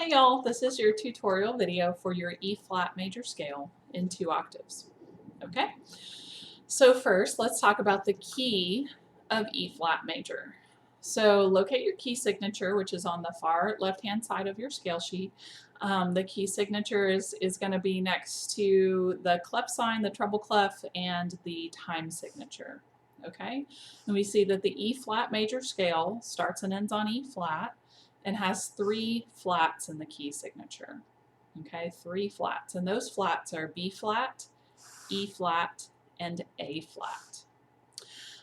Hey y'all, this is your tutorial video for your E-flat major scale in 2 octaves. Okay, so first let's talk about the key of E-flat major. So locate your key signature, which is on the far left-hand side of your scale sheet. The key signature is going to be next to the clef sign, the treble clef, and the time signature. Okay, and we see that the E-flat major scale starts and ends on E-flat and has 3 flats in the key signature. Okay, 3 flats, and those flats are B flat, E flat, and A flat.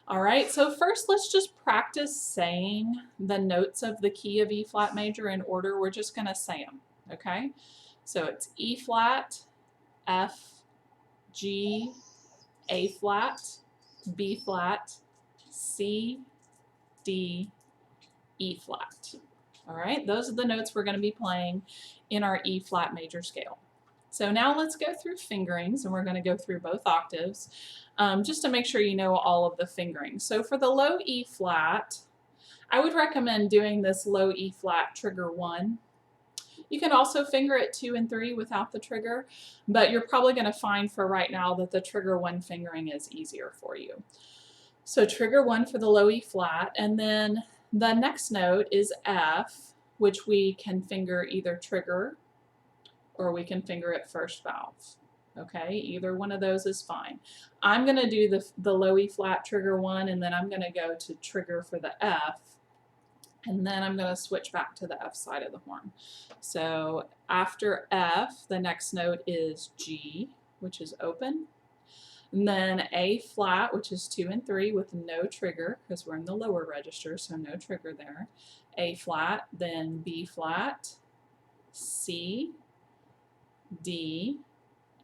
All right, so first let's just practice saying the notes of the key of E flat major in order. We're just going to say them. Okay, so it's E flat, F, G, A flat, B flat, C, D, E flat. All right, those are the notes we're going to be playing in our E-flat major scale. So now let's go through fingerings, and we're going to go through both octaves just to make sure you know all of the fingerings. So for the low E-flat, I would recommend doing this low E-flat trigger 1. You can also finger it 2 and 3 without the trigger, but you're probably going to find for right now that the trigger 1 fingering is easier for you. So trigger 1 for the low E-flat, and then the next note is F, which we can finger either trigger or we can finger it first valve. Okay, either one of those is fine. I'm going to do the low E-flat trigger 1, and then I'm going to go to trigger for the F, and then I'm going to switch back to the F side of the horn. So after F, the next note is G, which is open. And then A flat, which is 2 and 3 with no trigger because we're in the lower register, so no trigger there. A flat, then B flat, C, D,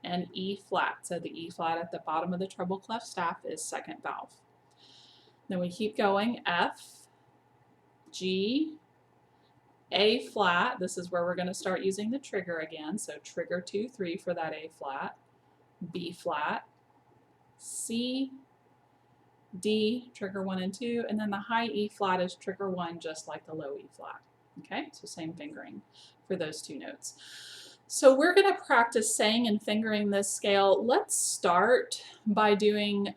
and E flat. So the E flat at the bottom of the treble clef staff is second valve. Then we keep going, F, G, A flat. This is where we're going to start using the trigger again. So trigger 2, 3 for that A flat, B flat, C, D, trigger 1 and 2, and then the high E flat is trigger 1, just like the low E flat. Okay, so same fingering for those 2 notes. So we're going to practice saying and fingering this scale. Let's start by doing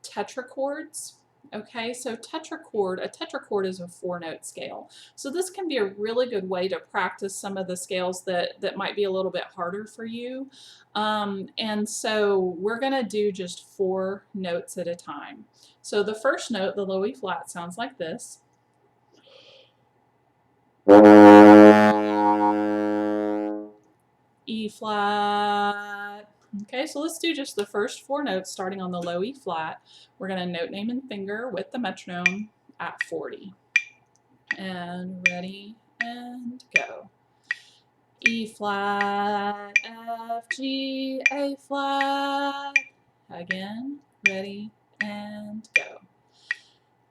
tetrachords. Okay, so a tetrachord is a 4-note scale. So this can be a really good way to practice some of the scales that might be a little bit harder for you. And so we're going to do just 4 notes at a time. So the first note, the low E flat, sounds like this. E flat. Okay, so let's do just the first 4 notes starting on the low E flat. We're going to note, name, and finger with the metronome at 40. And ready, and go. E flat, F, G, A flat. Again, ready, and go.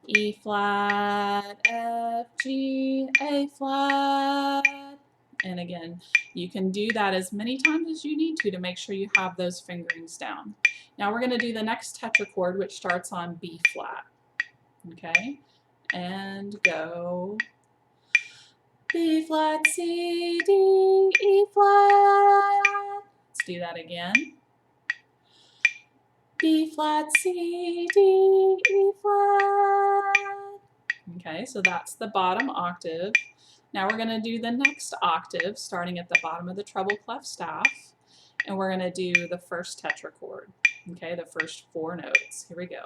E flat, F, G, A flat. And again, you can do that as many times as you need to make sure you have those fingerings down. Now we're going to do the next tetrachord, which starts on B flat. Okay, and go. B flat, C, D, E flat. Let's do that again. B flat, C, D, E flat. Okay, so that's the bottom octave. Now we're going to do the next octave, starting at the bottom of the treble clef staff, and we're going to do the first tetrachord. Okay, the first 4 notes. Here we go.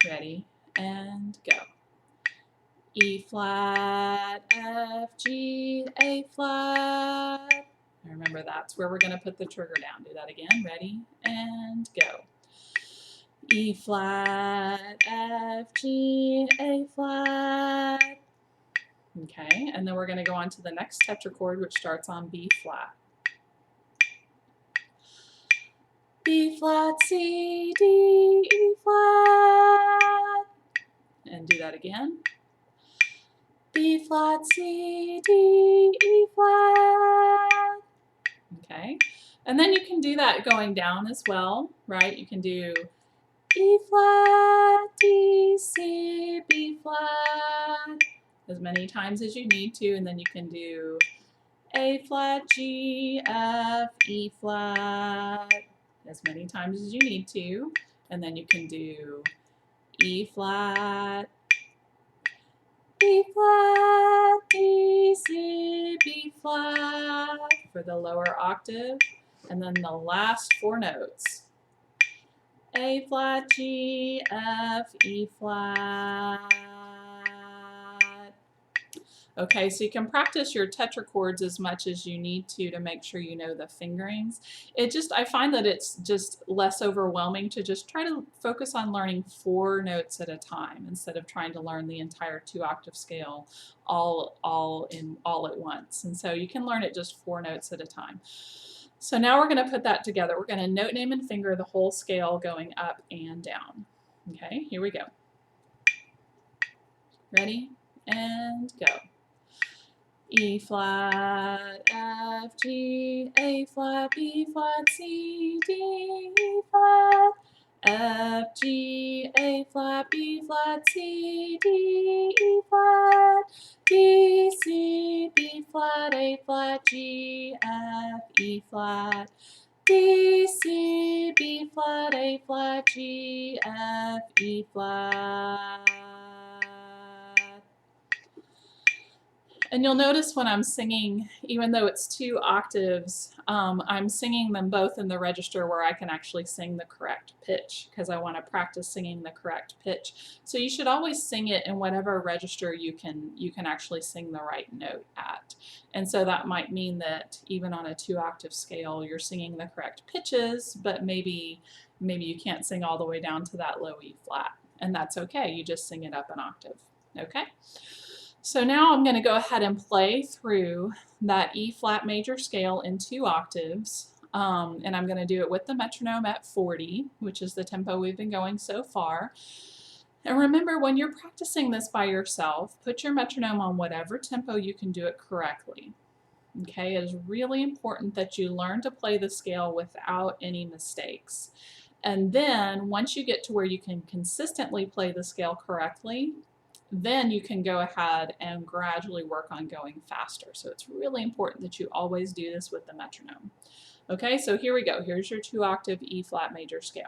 Ready, and go. E flat, F, G, A flat. And remember, that's where we're going to put the trigger down. Do that again. Ready, and go. E flat, F, G, A flat. Okay, and then we're going to go on to the next tetrachord, which starts on B flat. B flat, C, D, E flat. And do that again. B flat, C, D, E flat. Okay, and then you can do that going down as well, right? You can do E flat, D, C, B flat as many times as you need to, and then you can do A flat, G, F, E flat, as many times as you need to. And then you can do E flat, B flat, D, C, B flat for the lower octave. And then the last four notes. A flat, G, F, E flat. Okay, so you can practice your tetrachords as much as you need to make sure you know the fingerings. I find that it's just less overwhelming to just try to focus on learning 4 notes at a time instead of trying to learn the entire 2-octave scale all at once. And so you can learn it just 4 notes at a time. So now we're going to put that together. We're going to note, name, and finger the whole scale going up and down. Okay, here we go. Ready? And go. E flat, F, G, A flat, B flat, C, D, E flat, F, G, A flat, B flat, C, D, E flat, D, C, B flat, A flat, G, F, E flat, D, C, B flat, A flat, G, F, E flat. And you'll notice when I'm singing, even though it's 2 octaves, I'm singing them both in the register where I can actually sing the correct pitch because I want to practice singing the correct pitch. So you should always sing it in whatever register you can actually sing the right note at. And so that might mean that even on a 2-octave scale, you're singing the correct pitches, but maybe you can't sing all the way down to that low E flat. And that's okay. You just sing it up an octave. Okay? So now I'm going to go ahead and play through that E flat major scale in 2 octaves, and I'm going to do it with the metronome at 40, which is the tempo we've been going so far. And remember, when you're practicing this by yourself, put your metronome on whatever tempo you can do it correctly. Okay, it is really important that you learn to play the scale without any mistakes. And then once you get to where you can consistently play the scale correctly, then you can go ahead and gradually work on going faster. So it's really important that you always do this with the metronome. Okay, so here we go. Here's your 2-octave E flat major scale.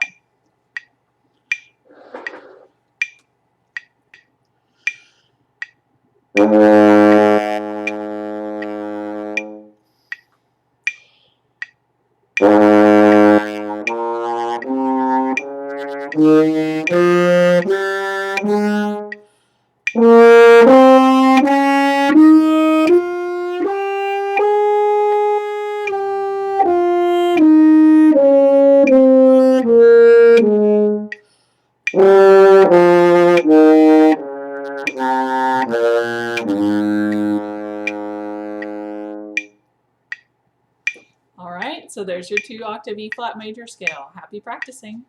All right, so there's your 2-octave E flat major scale. Happy practicing.